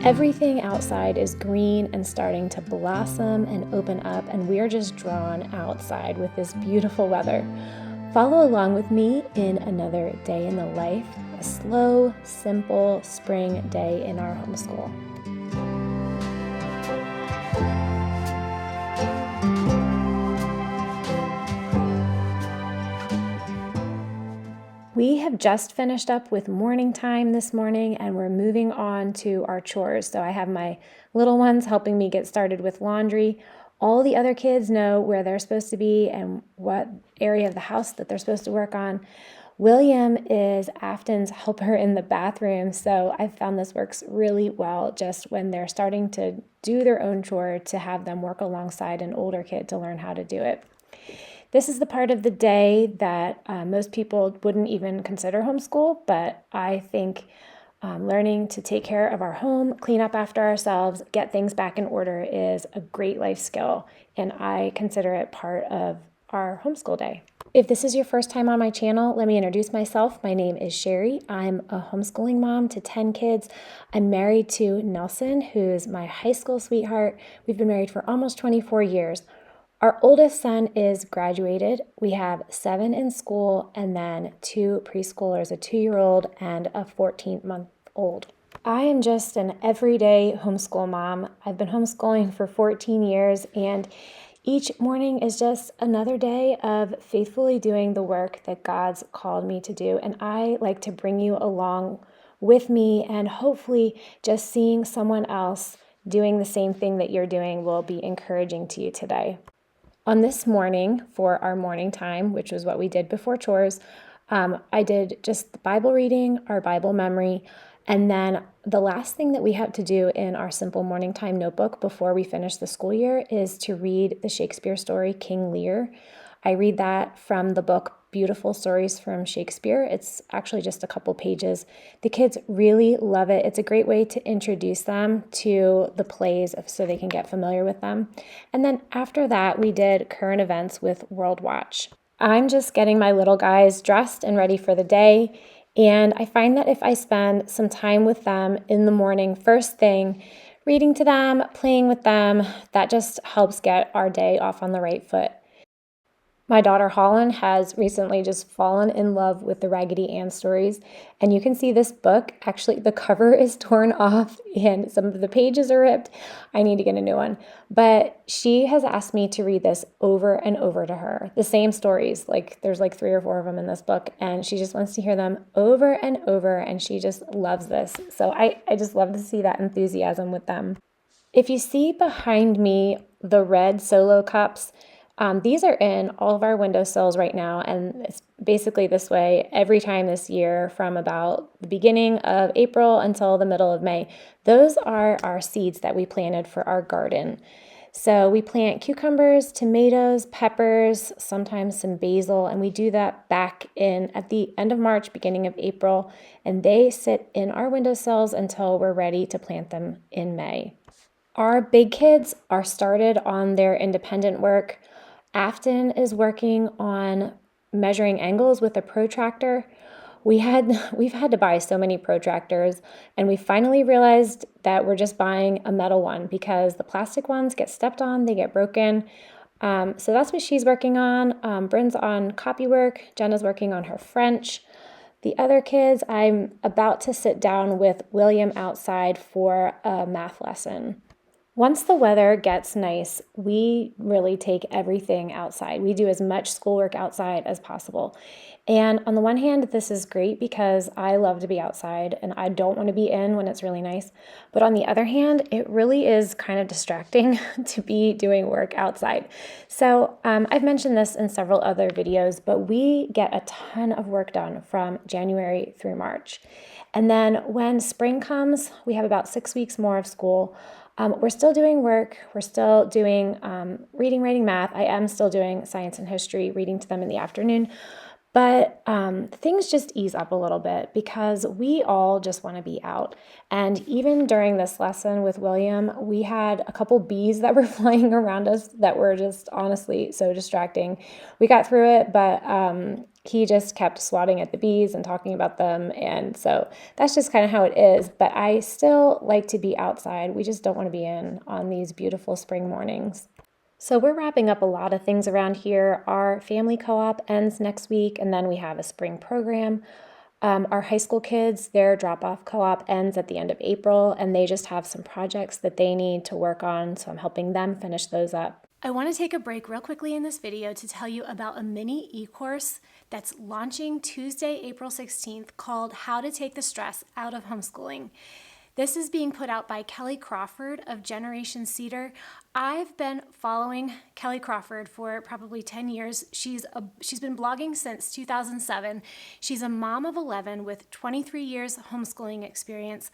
Everything outside is green and starting to blossom and open up, and we're just drawn outside with this beautiful weather. Follow along with me in another day in the life, a slow, simple spring day in our homeschool. We have just finished up with morning time this morning, and we're moving on to our chores. So I have my little ones helping me get started with laundry. All the other kids know where they're supposed to be and what area of the house that they're supposed to work on. William is Afton's helper in the bathroom, so I found this works really well just when they're starting to do their own chore, to have them work alongside an older kid to learn how to do it. This is the part of the day that most people wouldn't even consider homeschool, but I think learning to take care of our home, clean up after ourselves, get things back in order is a great life skill, and I consider it part of our homeschool day. If this is your first time on my channel, let me introduce myself. My name is Sherry. I'm a homeschooling mom to 10 kids. I'm married to Nelson, who's my high school sweetheart. We've been married for almost 24 years. Our oldest son is graduated. We have 7 in school and then 2 preschoolers, a 2-year-old and a 14-month-old. I am just an everyday homeschool mom. I've been homeschooling for 14 years, and each morning is just another day of faithfully doing the work that God's called me to do. And I like to bring you along with me, and hopefully just seeing someone else doing the same thing that you're doing will be encouraging to you today. On this morning, for our morning time, which was what we did before chores, I did just the Bible reading, our Bible memory, and then the last thing that we have to do in our simple morning time notebook before we finish the school year is to read the Shakespeare story, King Lear. I read that from the book Beautiful Stories from Shakespeare. It's actually just a couple pages. The kids really love it. It's a great way to introduce them to the plays so they can get familiar with them. And then after that, we did current events with World Watch. I'm just getting my little guys dressed and ready for the day. And I find that if I spend some time with them in the morning, first thing, reading to them, playing with them, that just helps get our day off on the right foot. My daughter Holland has recently just fallen in love with the Raggedy Ann stories, and you can see this book, actually the cover is torn off and some of the pages are ripped. I need to get a new one, but she has asked me to read this over and over to her. The same stories, there's 3 or 4 of them in this book, and she just wants to hear them over and over, and she just loves this. So I just love to see that enthusiasm with them. If you see behind me the red solo cups, these are in all of our windowsills right now, and it's basically this way every time this year from about the beginning of April until the middle of May. Those are our seeds that we planted for our garden. So we plant cucumbers, tomatoes, peppers, sometimes some basil, and we do that back in at the end of March, beginning of April, and they sit in our windowsills until we're ready to plant them in May. Our big kids are started on their independent work. Afton is working on measuring angles with a protractor. We've had to buy so many protractors, and we finally realized that we're just buying a metal one because the plastic ones get stepped on, they get broken. So that's what she's working on. Bryn's on copywork. Jenna's working on her French. The other kids, I'm about to sit down with William outside for a math lesson. Once the weather gets nice, we really take everything outside. We do as much schoolwork outside as possible. And on the one hand, this is great because I love to be outside and I don't want to be in when it's really nice. But on the other hand, it really is kind of distracting to be doing work outside. So I've mentioned this in several other videos, but we get a ton of work done from January through March. And then when spring comes, we have about 6 weeks more of school. We're still doing work. We're still doing reading, writing, math. I am still doing science and history, reading to them in the afternoon. But things just ease up a little bit because we all just want to be out. And even during this lesson with William, we had a couple bees that were flying around us that were just honestly so distracting. We got through it, but he just kept swatting at the bees and talking about them. And so that's just kind of how it is. But I still like to be outside. We just don't want to be in on these beautiful spring mornings. So we're wrapping up a lot of things around here. Our family co-op ends next week, and then we have a spring program. Our high school kids, their drop-off co-op ends at the end of April, and they just have some projects that they need to work on, so I'm helping them finish those up. I want to take a break real quickly in this video to tell you about a mini e-course that's launching Tuesday, April 16th called How to Take the Stress Out of Homeschooling. This is being put out by Kelly Crawford of Generation Cedar. I've been following Kelly Crawford for probably 10 years. She's been blogging since 2007. She's a mom of 11 with 23 years homeschooling experience.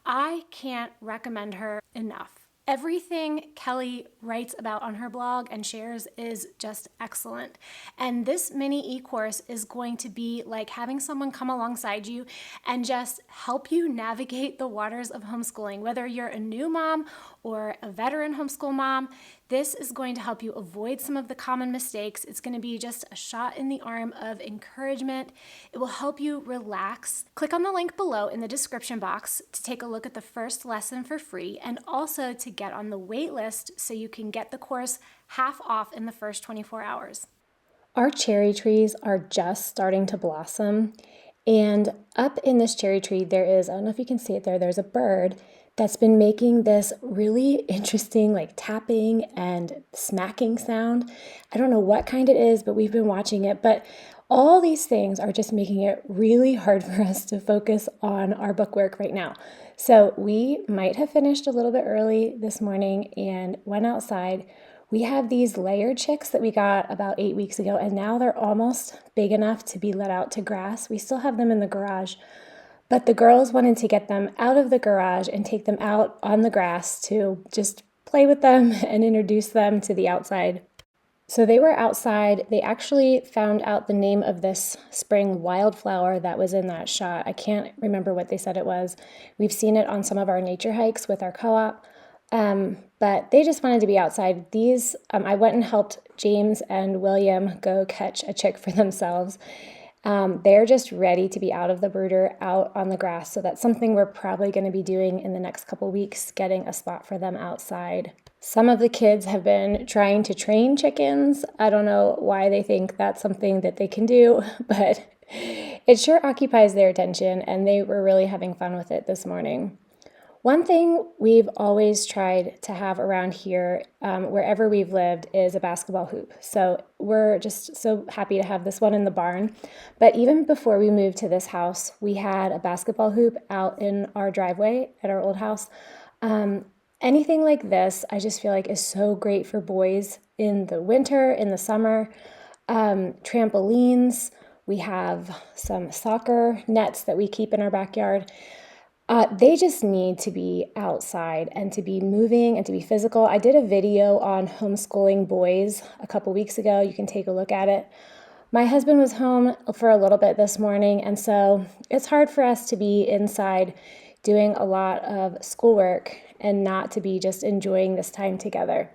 I can't recommend her enough. Everything Kelly writes about on her blog and shares is just excellent. And this mini e-course is going to be like having someone come alongside you and just help you navigate the waters of homeschooling. Whether you're a new mom or a veteran homeschool mom, this is going to help you avoid some of the common mistakes. It's going to be just a shot in the arm of encouragement. It will help you relax. Click on the link below in the description box to take a look at the first lesson for free and also to get on the wait list so you can get the course half off in the first 24 hours. Our cherry trees are just starting to blossom, and up in this cherry tree there is, I don't know if you can see it there, there's a bird that's been making this really interesting like tapping and smacking sound. I don't know what kind it is, but we've been watching it. But all these things are just making it really hard for us to focus on our bookwork right now. So we might have finished a little bit early this morning and went outside. We have these layered chicks that we got about 8 weeks ago, and now they're almost big enough to be let out to grass. We still have them in the garage. But the girls wanted to get them out of the garage and take them out on the grass to just play with them and introduce them to the outside. So they were outside. They actually found out the name of this spring wildflower that was in that shot. I can't remember what they said it was. We've seen it on some of our nature hikes with our co-op. But they just wanted to be outside. These, I went and helped James and William go catch a chick for themselves. They're just ready to be out of the brooder, out on the grass. So that's something we're probably going to be doing in the next couple weeks, getting a spot for them outside. Some of the kids have been trying to train chickens. I don't know why they think that's something that they can do, but it sure occupies their attention, and they were really having fun with it this morning. One thing we've always tried to have around here, wherever we've lived, is a basketball hoop. So we're just so happy to have this one in the barn. But even before we moved to this house, we had a basketball hoop out in our driveway at our old house. Anything like this, I just feel like is so great for boys in the winter, in the summer. Trampolines, we have some soccer nets that we keep in our backyard. They just need to be outside and to be moving and to be physical. I did a video on Homeschooling Boys a couple weeks ago. You can take a look at it. My husband was home for a little bit this morning, and so it's hard for us to be inside doing a lot of schoolwork and not to be just enjoying this time together.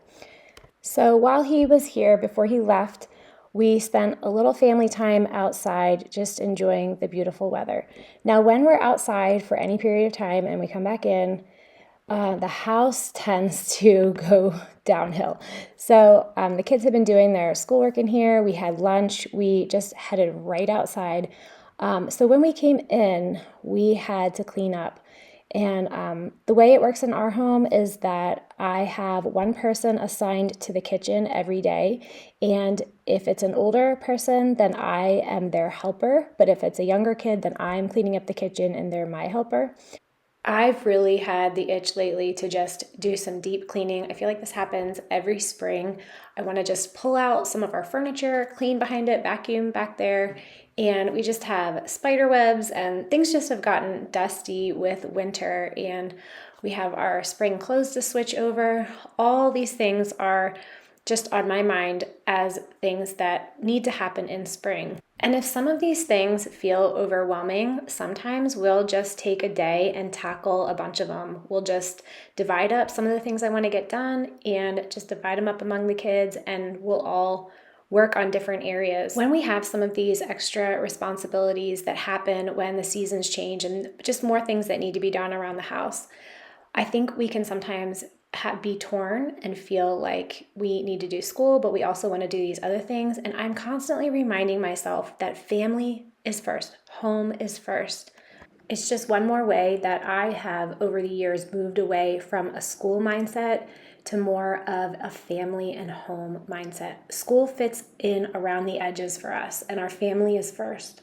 So while he was here, before he left, we spent a little family time outside just enjoying the beautiful weather. Now, when we're outside for any period of time and we come back in, the house tends to go downhill. So the kids have been doing their schoolwork in here. We had lunch. We just headed right outside. So when we came in, we had to clean up. And the way it works in our home is that I have one person assigned to the kitchen every day. And if it's an older person, then I am their helper. But if it's a younger kid, then I'm cleaning up the kitchen and they're my helper. I've really had the itch lately to just do some deep cleaning. I feel like this happens every spring. I want to just pull out some of our furniture, clean behind it, vacuum back there, and we just have spider webs and things just have gotten dusty with winter, and we have our spring clothes to switch over. All these things are just on my mind as things that need to happen in spring. And if some of these things feel overwhelming, sometimes we'll just take a day and tackle a bunch of them. We'll just divide up some of the things I want to get done and just divide them up among the kids, and we'll all work on different areas. When we have some of these extra responsibilities that happen when the seasons change and just more things that need to be done around the house, I think we can sometimes be torn and feel like we need to do school, but we also want to do these other things. And I'm constantly reminding myself that family is first, home is first. It's just one more way that I have over the years moved away from a school mindset to more of a family and home mindset. School fits in around the edges for us, and our family is first.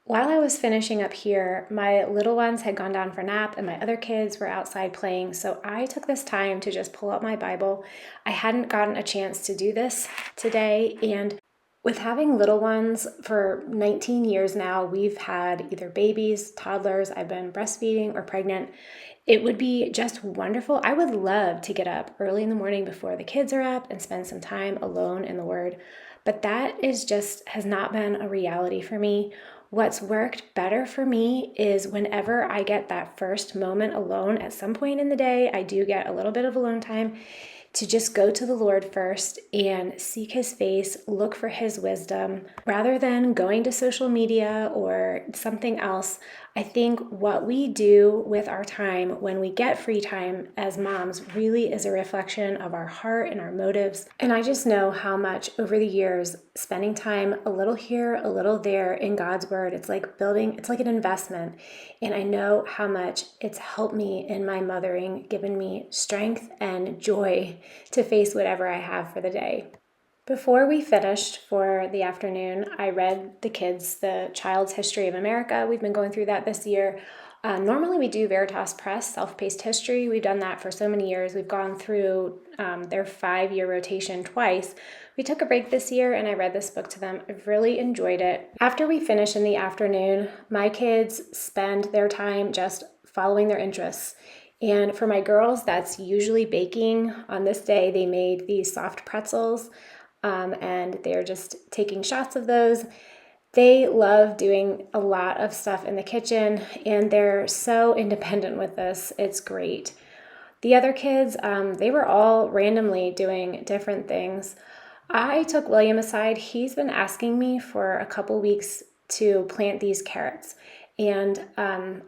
While I was finishing up here, my little ones had gone down for a nap and my other kids were outside playing, so I took this time to just pull out my Bible. I hadn't gotten a chance to do this today, and with having little ones for 19 years now, we've had either babies, toddlers, I've been breastfeeding or pregnant. It would be just wonderful. I would love to get up early in the morning before the kids are up and spend some time alone in the Word, but that has not been a reality for me. What's worked better for me is whenever I get that first moment alone at some point in the day, I do get a little bit of alone time, to just go to the Lord first and seek His face, look for His wisdom, rather than going to social media or something else. I think what we do with our time when we get free time as moms really is a reflection of our heart and our motives. And I just know how much over the years, spending time a little here, a little there in God's Word, it's like an investment. And I know how much it's helped me in my mothering, given me strength and joy to face whatever I have for the day. Before we finished for the afternoon, I read the kids the Child's History of America. We've been going through that this year. Normally we do Veritas Press, self-paced history. We've done that for so many years. We've gone through their 5-year rotation twice. We took a break this year and I read this book to them. I've really enjoyed it. After we finish in the afternoon, my kids spend their time just following their interests. And for my girls, that's usually baking. On this day, they made these soft pretzels. And they're just taking shots of those. They love doing a lot of stuff in the kitchen, and they're so independent with this. It's great. The other kids, they were all randomly doing different things. I took William aside. He's been asking me for a couple weeks to plant these carrots. And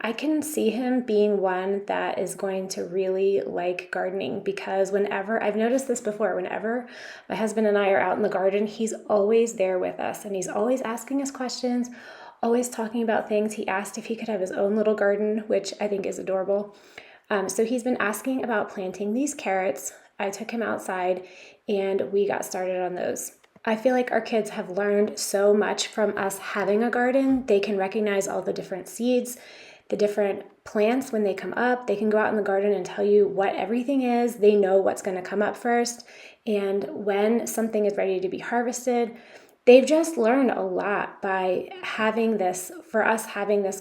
I can see him being one that is going to really like gardening, because I've noticed this before, whenever my husband and I are out in the garden, he's always there with us and he's always asking us questions, always talking about things. He asked if he could have his own little garden, which I think is adorable. So he's been asking about planting these carrots. I took him outside and we got started on those. I feel like our kids have learned so much from us having a garden. They can recognize all the different seeds, the different plants when they come up. They can go out in the garden and tell you what everything is. They know what's going to come up first. And when something is ready to be harvested, they've just learned a lot by having this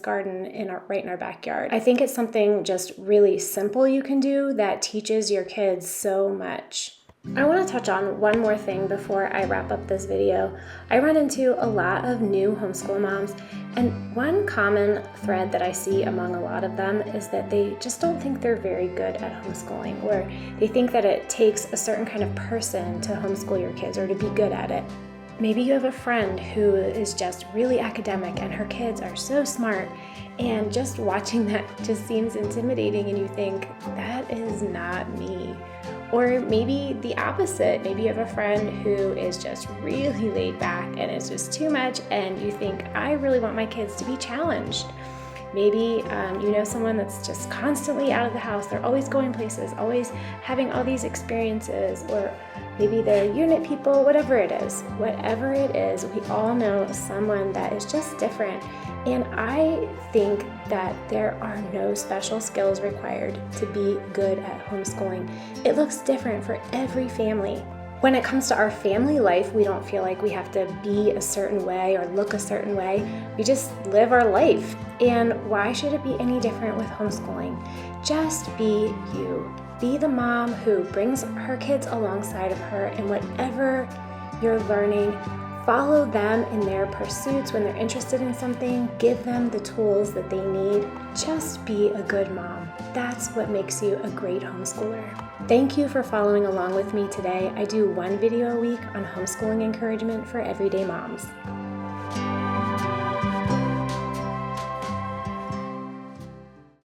garden right in our backyard. I think it's something just really simple you can do that teaches your kids so much. I want to touch on one more thing before I wrap up this video. I run into a lot of new homeschool moms, and one common thread that I see among a lot of them is that they just don't think they're very good at homeschooling, or they think that it takes a certain kind of person to homeschool your kids or to be good at it. Maybe you have a friend who is just really academic and her kids are so smart, and just watching that just seems intimidating and you think, that is not me. Or maybe the opposite. Maybe you have a friend who is just really laid back and it's just too much and you think, I really want my kids to be challenged. Maybe you know someone that's just constantly out of the house. They're always going places, always having all these experiences, or maybe they're unit people, whatever it is. Whatever it is, we all know someone that is just different. And I think that there are no special skills required to be good at homeschooling. It looks different for every family. When it comes to our family life, we don't feel like we have to be a certain way or look a certain way. We just live our life. And why should it be any different with homeschooling? Just be you. Be the mom who brings her kids alongside of her, and whatever you're learning, Follow them in their pursuits when they're interested in something. Give them the tools that they need. Just be a good mom. That's what makes you a great homeschooler. Thank you for following along with me today. I do one video a week on homeschooling encouragement for everyday moms.